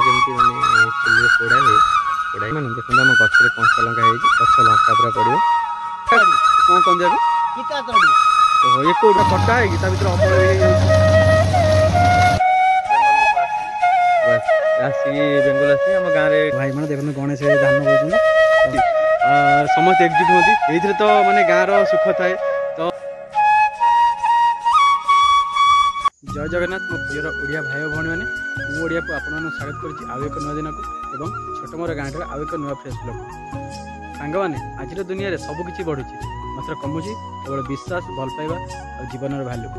केमती माने चुल्ली पोड़ा हुए पोड़ा माने देखो आम गचरे कंचा लंका है गच लंका पूरा पड़ो कौन कौन दिया ओहो ये कोटा कटा है कि भर अमल आसिक बेंगल आसी आम गाँव में भाई मैंने देखते गणेश धान बोलते समस्त एकजुट होती ये तो माने गाँव सुख थाए तो जय जगन्नाथ मो प्रियर ओडिया भाई भौणी मैंने मु ओडिया को आपन स्वागत करुच्ची आउ एक नुआ दिन को एवं छोट मोर गाँव आउ एक नुआ फ्रेश ब्लॉग सांग मैंने आज दुनिया में सबकि बढ़ुची मात्र कमुची केवल विश्वास भल पाइबा और जीवन भैल्यू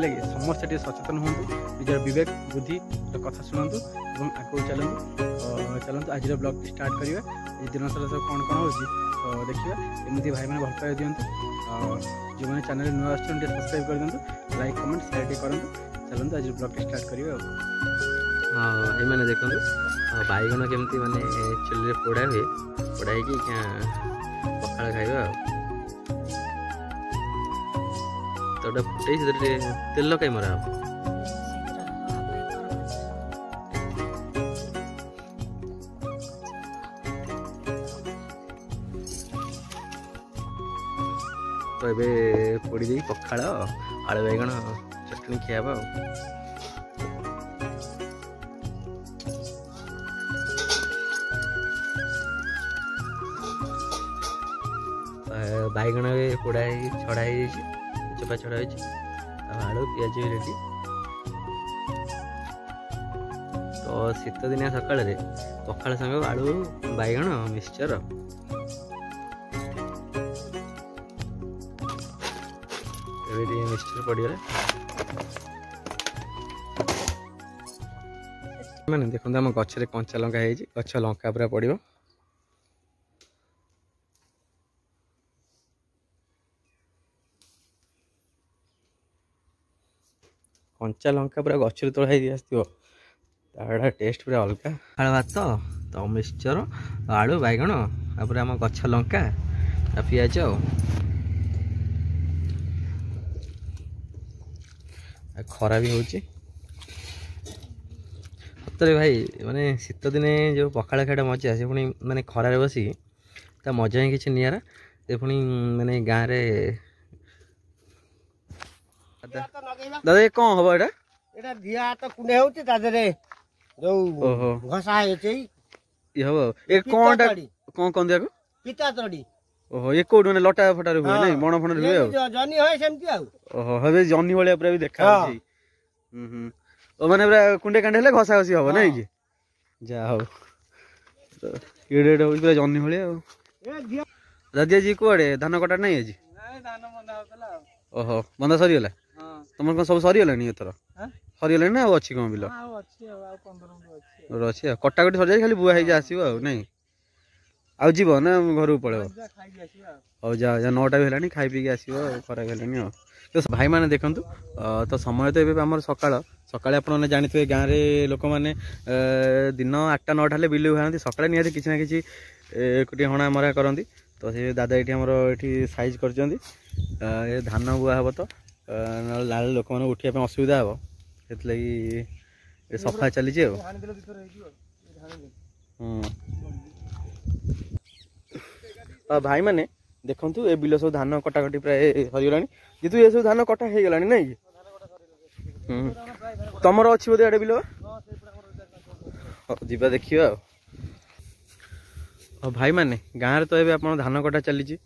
से समस्त सचेतन हूँ निजर विवेक बुद्धि कथा शुणु और आगे चलतु आज ब्लॉग स्टार्ट करवा दिन सारा सब कौन कौन हो तो देखिए एमती भाई मैंने भल पाइबा दिंतु जो मैंने चैनल नुआ आसुँच सब्सक्राइब कर दिंतु लाइक कमेंट शेयर करूँ चलते आज ब्लॉग स्टार्ट करिए हाँ ये मैंने देखो बैगन केमती माने चुल्ली पोड़ा हुए पोड़ा पखाड़ खाइबा तो फुटे तेल कई मरा तो ये पोड़ी दे पखाड़ आलू बैगन चटनी खियाबा बैगन पोड़ा छड़ा चोपा छड़ा आलू पिज भी रेडी तो शीत दिनिया सकाल पखाड़ संग आलू बैगन मिक्सचर मिक्सचर पड़गला मैंने देखते आम गचरे कंचा लंका है गच लंका पूरा पड़ो कंचा लंका पूरा गचर तोड़ाई आसो तार टेस्ट पूरा अलग पखाड़ भात तो मिक्सचर आलू बैगन पूरा आम गच लंका पिज खरा भी हो सतरे भाई माने शीत दिने जो पखाड़ खाटा मजा से पुणी माने खरारे बसी ता मजा ही किसी निरा से पुणी माने गाँव में दादा ये कौन हम एटा एटा धिया तो कुंडे होती तादरे जो घसा है ये हम ए कोनटा कौन दिया को पिता तोड़ी ओहो ये कोड ने लटा फटा रे हुए नहीं बण फण रे हुए जनी होय सेमती आ ओहो हबे जनी वाले पूरा भी देखा छी ओ माने पूरा कुंडे कांडे हेले घसा घसी हबो नहीं कि जा हो तो एडे हो पूरा जनी वाले ए धिया दादिया जी कोड़े धान कटा नहीं है जी नहीं धान बंधा होतला ओहो बंधा सरी गेला हां तुम कोन सब सरी गेला नहीं एथरा सरी गेला ना अच्छी कोन बिलो हां अच्छी आ 15 मिनिट अच्छी अच्छी कटा कटी सरी जाई खाली बुआ हे जा आसीबो नहीं आउ जीव ना घर पड़े और जा 9टा भी है खाई पी आसो खराब है तो भाई मैंने देखूँ तो समय तो ये आम सका सका आपने जानते गाँव में लोक मैंने दिन 8टा 9टा हेल्ले बिल बाहर सका निहती किसी ना कि गोटे हणा मरा करती तो से दादा ये ये साइज कर धान बुआ हे तो ना लोक मैंने उठा असुविधा हे से सफा चली भाई मैंने देखु ए बिल सब धान कटाकटी प्राय सरीगला जेतु ये सब धान कटा हो गला नहीं तुमर अच्छी बोधे बिल जा देखिए भाई मैंने गाँव तो ये आप धान कटा चली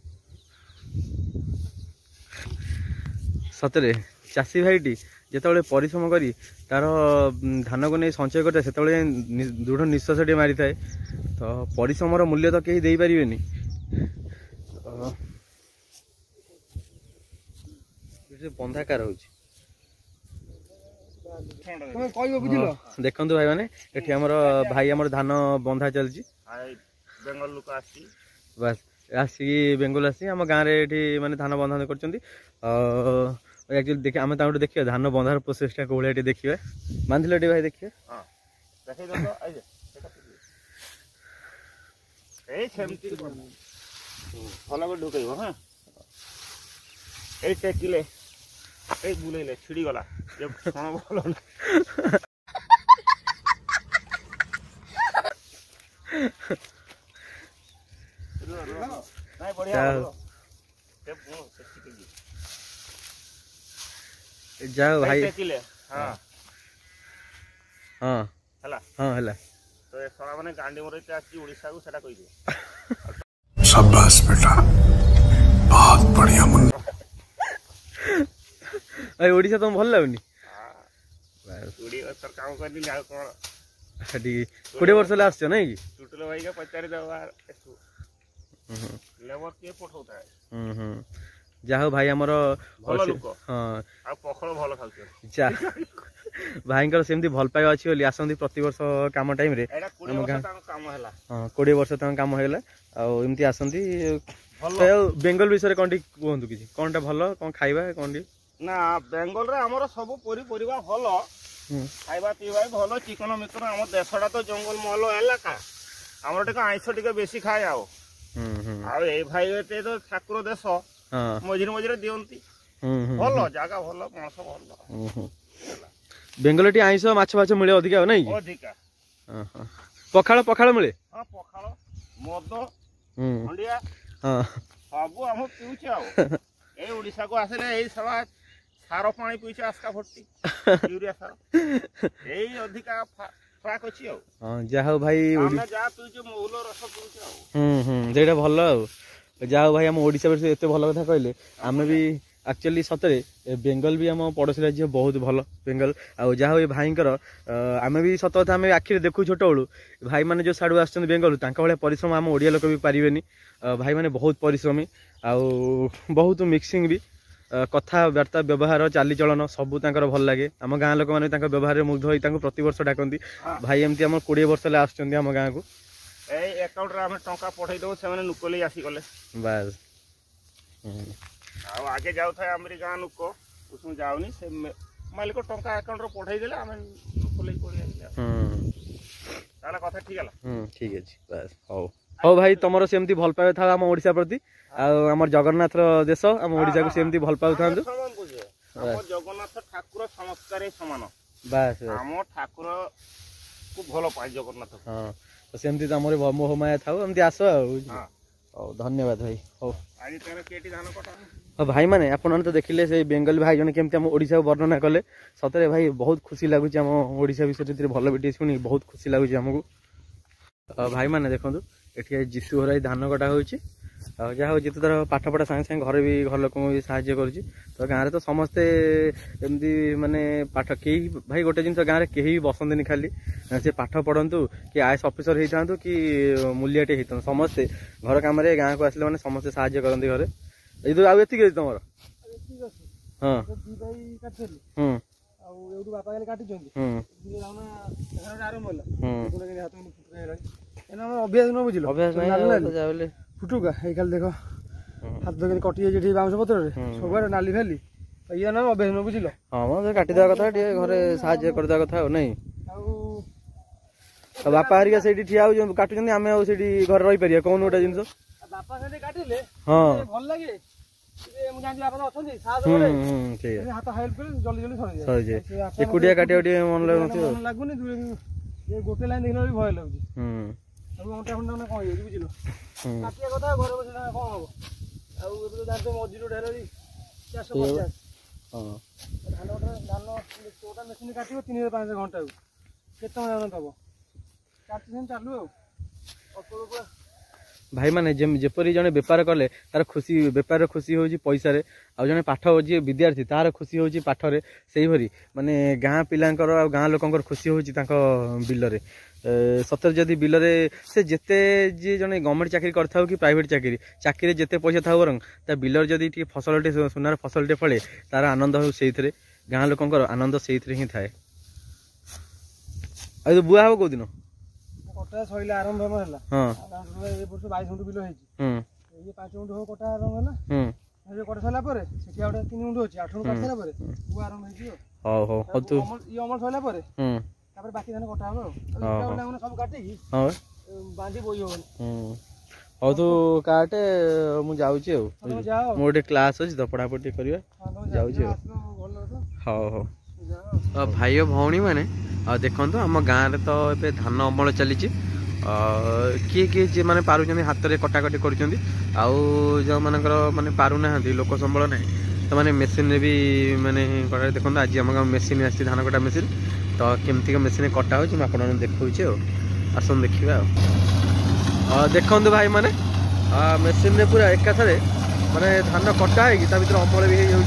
सतरे चाषी भाईटी जिते परिश्रम करी तार धान को नहीं संचय करता से दृढ़ निश्वास मारी थाए तो परिश्रम मूल्य तो कहीं दे पारे बंधाकार हो देखु भाई मैंने ये आम भाई आम धान बंधा चलती बस आसिक बेंगल आसी आम गाँव में माने धान बंधा कर देखिए आम देखिए धान बंधार प्रोसेसटा कौन देखिए बांधिल भाई देखिए भल ढुकैब हाँ ये टेकिले बुलेले छिड़ी गला भल जाओ भाई टेकिले हां हां हला हां हला तो ए सळा माने गांडी मोरते आसी ओडिसा को सेटा कहि दियो शाबाश बेटा बहुत बढ़िया मुन्ना ए ओडिसा तुम भल लागुनी ओडी सर काम करनी आ कोन ठीक 20 वर्ष ले आछो नहीं कि टुटलो भाई का पचारी दवा लेबर के पठौता है जाहो भाई हमर भलो लोक हां आ पखळ भलो खाउछ जा भाईंकर सेमती भल पाइबा अछि बोली आसंती प्रति वर्ष काम टाइम रे एडा 20 वर्ष तांको काम हैला हां 20 वर्ष तांको काम हैला आ एमती आसंती भलो बेंगल विषय रे कोनटी कहंतु किछि कोनटा भलो कोन खाइबा कोनटी ना बेंगल रे हमर सब परिबा भलो खाइबा पीबा भलो चिकन मिकन हमर देशडा तो जंगल महल एलाका हमर टिका आइसो टिका बेसी खाय आओ आ ए भाई एते तो ठाकुर देश हां मझिर मझिर दियंती भलो जागा भलो मांस भलो बेंगलटी आइसो माछ माछ मिले अधिका हो नहीं अधिका हां पखाळ पखाळ मिले हां पखाळ मद हंडिया हां सब हम पिउछ आ ए ओडिसा को आसले ए सवा सारो पानी पिउछ आस्का भट्टी यूरिया सार ए अधिका फ्राक अछि आ हां जाहो भाई हम जा पिउछ मौल रस पिउछ आ जेटा भलो जाहो भाई हम ओडिसा विषय एते भलो कथा कहले आमे भी एक्चुअली सतरे बेंगल भी आम पड़ोसी राज्य बहुत भल बेंगल आ जहाँ ये भाईंकर आम भी सत कथा आम आखिरे देखु छोट बेलू भाई मैंने जो साड़ू आसुच्च बेंगल भाया परिश्रम आम ओडिया लोक भी पारे भाई मैंने बहुत परिश्रमी आउ बहुत मिक्सिंग भी कथबार्ता व्यवहार चालीचलन सबू भल लगे आम गाँ लोक मैंने व्यवहार मुग्ध होती प्रति वर्ष डाकती भाई एमती आम 20 वर्ष आम गाँ को अकाउंट रे हम टंका पठै दो से माने नुकोले आसी गले बस आ आगे जाउ था हमरी गाँ नुक उसमें जाउनी से मालिक टंका अकाउंट रे पठै देले हम नुकोले कोली आइला ताला कथा ठीक हला ठीक अछि बस हो हो भाई तमरो सेमती भल पावे था हम ओडिसा प्रति आ हमर जगन्नाथ देश हम ओडिसा को सेमती भल पाउ थांदु हम जगन्नाथ ठाकुर समस्तरे समान बस हम ठाकुर को भलो पाइ जगन्नाथ हां तो सेमती तमरे मोह माया थाउ एमती आसो हां धन्यवाद भाई हो आज तेरे केटी धान कटा भाई माने आपण तो देखिले से बेंगल भाई जने केमती हम ओडिसा वर्णना कले सतरे भाई बहुत खुशी लागुची हम ओडिसा विषय भल भिडियो सुनी बहुत खुशी लागुची हमकु भाई माने देखंतु एठी जिसु हराई धान कटा होउची जहाँ हो जिते तरह पाठ पढ़ा सांगे सांगे घर भी घर लोक भी साहाय्य करुच्ची तो गाँव तो समस्ते एमती माने पाठ कई भाई गोटे जिन गाँव में कहीं बसंती खाली से पाठ पढ़ंतु कि आईएएस ऑफिसर होता कि मूल्याटे होता समस्ते घर काम गाँव को आसले मैंने समस्ते साहाय्य करते घरे ये तो आती तुम हाँ अभ्यास नहीं फुटुका खाली देख हाथ तो कटि जाए बाउंश पत्र सब नाली फाली ये ना अभ्यास न बुझल हाँ काटिदा कथा घरे साहाय्य करदा कथा नहीं बापा हरिका से ठिया काटुଛନ୍ତି ଆମେ ଆଉ ସେଠି ଘରେ ରହି ପାରିବା कोन गोटा जिंस बापा से काटिले हां भल लागे मु जानि आपन अछन साथ करे ठीक है हाथ हेल्प कर जल्दी जल्दी सरी जाए एकुटिया काटिया टे मन लागुनथियो मन लागुनी ये गोटे लाइन देखला भी भय लागुची अब घंटा घंटा ना कोन ये बुझिलो काटिया कथा घर बसिना कोन हो आ तो जानते मजदूर ढेरी 450 हां धान छोटा मशीन काटियो 3-5 घंटा केते जान तब काटि चालू भाई माने जेपरी जने व्यापार कले तार खुशी व्यापार खुशी होची पैसा रे आ जने पाठ जे विद्यार्थी तार खुशी होची पाठ रे सेही भरी माने गाँ पिलांकर आ गाँ लोकंकर खुशी होची तांको बिल रे सतर जदि बिल रे से जेते जे जने गवर्नमेंट चाकरी करथाउ कि प्राइवेट चाकरी जेते पैसा थाउ बरं ता बिल रे जदि टी फसलटे सुनार फसलटे फळे तार आनंद हो सेइथरे गाँ लोकंकर आनंद सेइथरे ही थाए आ बुआ हो को दिन कटा सइला आरंभ होला हां ए वर्ष 22 गुंठ बिलो हेची ये 5 गुंठ हो कटा आरंभ होला ये कटा सला परे सेठी आउडा 3 गुंठ होची 8 गुंठ काटला परे बु आरंभ हेची हो हो तू ये अमल सइला परे तापर बाकी धान कटा हो इटा माने सब काटी की हां बांधी बोई हो हो तू काटे मु जाउची हो मोटे क्लास अछि तो पढ़ा पढ़ी करिया जाउची हो हो भाई भौणी मैंने देखो आम गाँव में तो ये धान अमल चली किए किए जी मैंने पार्टी हाथ में कटाकटी कर जो मानकर माने पारना लोक संबल ना तो मैंने मेसीन भी माने कटा देखो आज आम गाँव मेसीन आसी धान कटा मेसीन तो केमती मेसीन कटा हो आपको देखा आसन देखा देखु भाई मैंने मेसीन रे पूरा एकाथरे माने धान कटा है भर अमल भी हो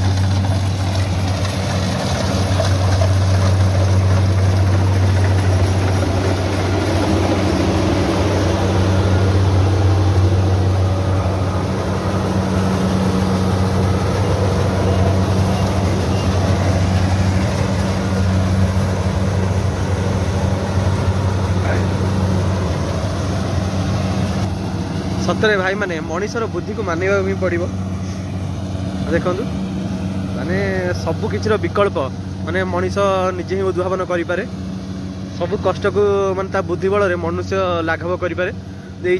सतरे भाई माने मनीषर बुद्धि को मानवा भी पड़ो देखु माने सबु किछिर विकल्प माने मनीष निजे ही उद्भावन करें सब कष्ट को माने ता बुद्धि बल मनुष्य लाघव करें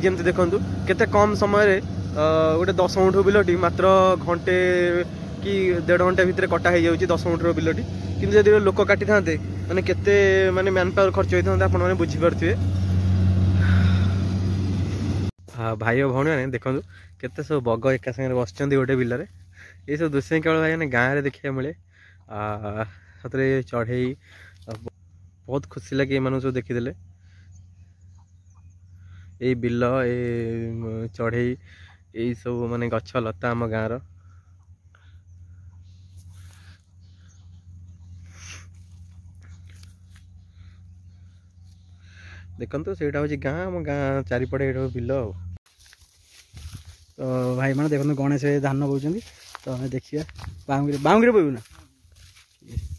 जमी देखु केते कम समय गोटे 10 गुंठ बिलटी मात्र घंटे कि 1.5 घंटा भितर कटा हो जाए 10 गुंठर बिलटी किंतु जदि लोक काटी था माने केते माने मैन पावर खर्च होता आप बुझीपारे भाई और भौणी मैंने देखो केते सब बग एका सागर बस गोटे बिलरे ये सब दृश्य केवल भाई गाँव में देखा मिले सतरे चढ़ई बहुत खुशी लगे ये सब देखीदे ये बिल ये चढ़ई यही सब माने गछ लता आम गाँव देखो से गाँ आम गाँ चारिपटे बिल तो भाई मैंने देखो गणेश धान बोचुं तो हमें देखिए बाउंगी बोबू ना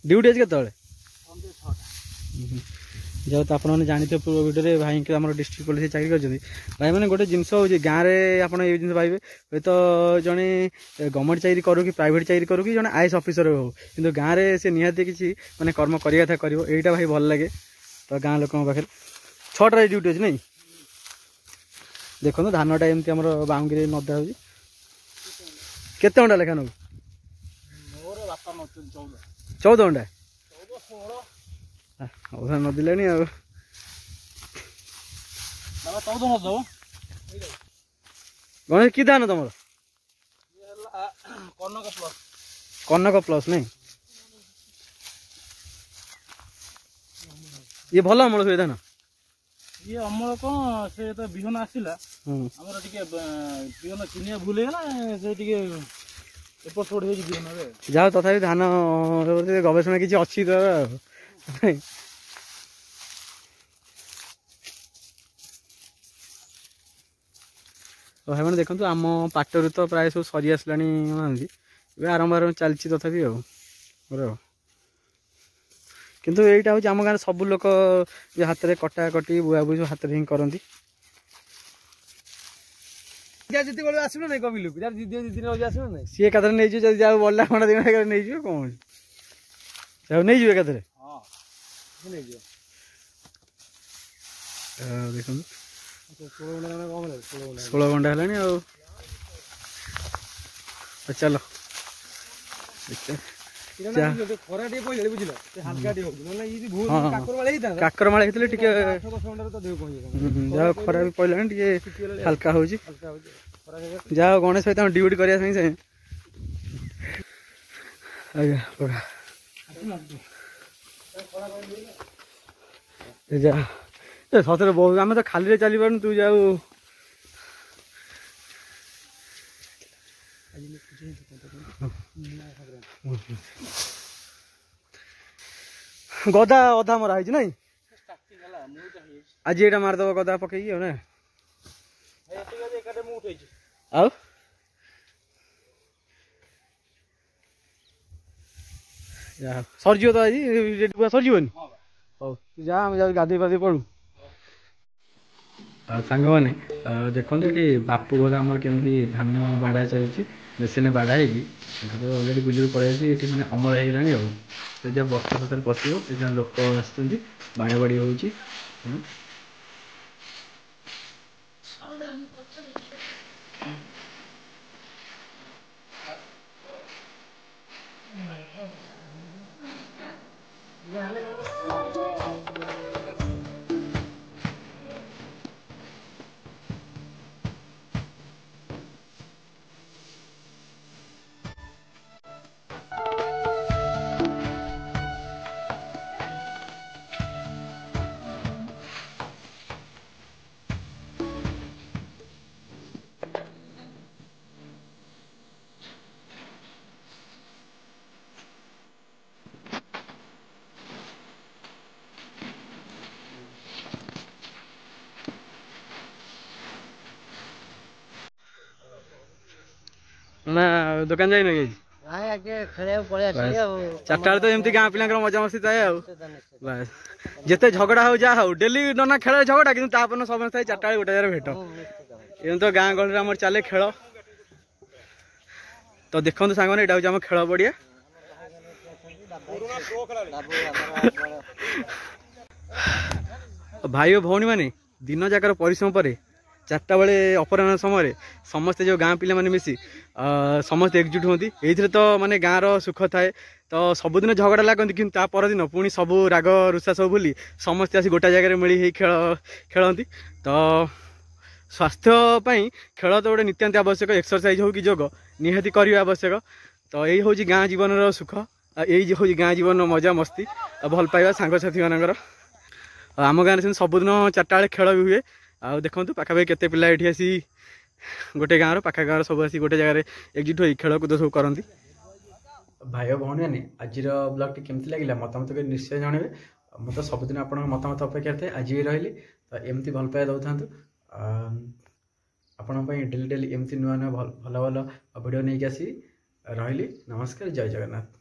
ड्यूटी आज के जो तो आपने जानते पूर्व भिडियो भाई के आम डिस्ट्रिक्ट पुलिस चाकरी कर भाई मैंने गोटे जिनस हो गाँव में आप जिन पाइबे हे तो जड़े गवर्नमेंट चाकरी करू कि प्राइवेट चाकरी करू कि जड़े आईएएस ऑफिसर हो कि गाँव में से निहाती किसी माने कर्म करिया था करिवो एटा भाई भल लगे तो गाँव लोक पाखे 6टार ड्यूटी अच्छे नहीं देखो धानटा एमती आम बाउंगी नदा हो केते घंटा लेखा नब 14 घंटा अधा नदिले गणेश कि धान तुम कनक प्लस नहीं ये भल अमल हुए धान ये अमल कौन से तो बिहन आसला हमर टिके बिहन चिनिया भूल गला से टिके एपट सेपट हो बिहन रे जाओ तथापि धान गवेषणा किसी अच्छी तो भाई मैंने देखो आम पाटर तो प्राय सब सरी आसला आरंभ आरंभ चलती तथापि किंतु यहीटा हूँ आम गाँव सब लोक हाथ में कटा कटी बुआ बुई हाथ में ही करती आसो ना कबिलू दिन सी एक नहीं जा बल्ला खंडा दिन नहीं कौन नहीं एक देख 16 घंटा है चलो काकर माड़ होते खरा भी पड़ा हल्का हो जाओ गणेश भाई तुम ड्यूटी करने सतरे बहुत आम तो खाली चली पार तू जाऊ गदा अधा मरा है ना आज ये मारदब गदा पकई ना सरजी तो आज सरजीवन हौ जा गाधे पाधे पड़ू सांग मैंने देखते कि बापू घर आम केमी धान बाड़ा चलती मेसीन बाड़ा होलरेडी गुजर पड़े मैंने अमल होगा बस्ता फस्तर पशो लोक आसुँच बाड़ा बाड़ी हो ना दुकान जाइन कि चार्टा तो एमती गाँ पिला मजा मस्ती थाए बस जिते झगड़ा हो जा हो डेली नना खेल झगड़ा कि समझ थाए 4टा बेले गोटे जगह भेट एम तो गाँ गहली आम चले खेल तो देखो सांग मैंने यहाँ हूँ खेल पड़िया भाई और भौणी मैंने दिन जाकर परिश्रम पर 4टा बेले अपराह समय समस्ते जो गाँ पिला माने मिसी समस्ते एकजुट होती ये तो माने गाँव सुख थाए तो सबुदिन झगड़ा लगती कि परदिन पुणी सब राग रुषा सब भूली समस्ते आसी गोटा जगह मिली खेल खेलती तो स्वास्थ्यपाई खेल तो गोटे नित्यांत आवश्यक एक्सरसाइज हो कि योग निहाती करने आवश्यक तो यही हूँ गाँ जीवन सुख यही हूँ गाँ जीवन मजा मस्ती भल पाइबा सांगसाथी मानकर आम गाँव में सबुदिन 4टा बेले खेल भी हुए आ देखो पाखापाखि केते पिला ये आसी गोटे गाँव पाखा गाँव सब आसी गोटे जगह एकजुट हो खेलकूद सब करती भाई भौणी मैंने आज ब्लॉग टी केमती लगे मतामत निश्चय जनइबे मुझे सबुदिन आप मतामत अपेक्षा थे आज भी रही तो एमती भल पाया दौथा आपण डेली एमती नुआ नुआ भल भल भिडियो नहीं आसी रही नमस्कार जय जगन्नाथ।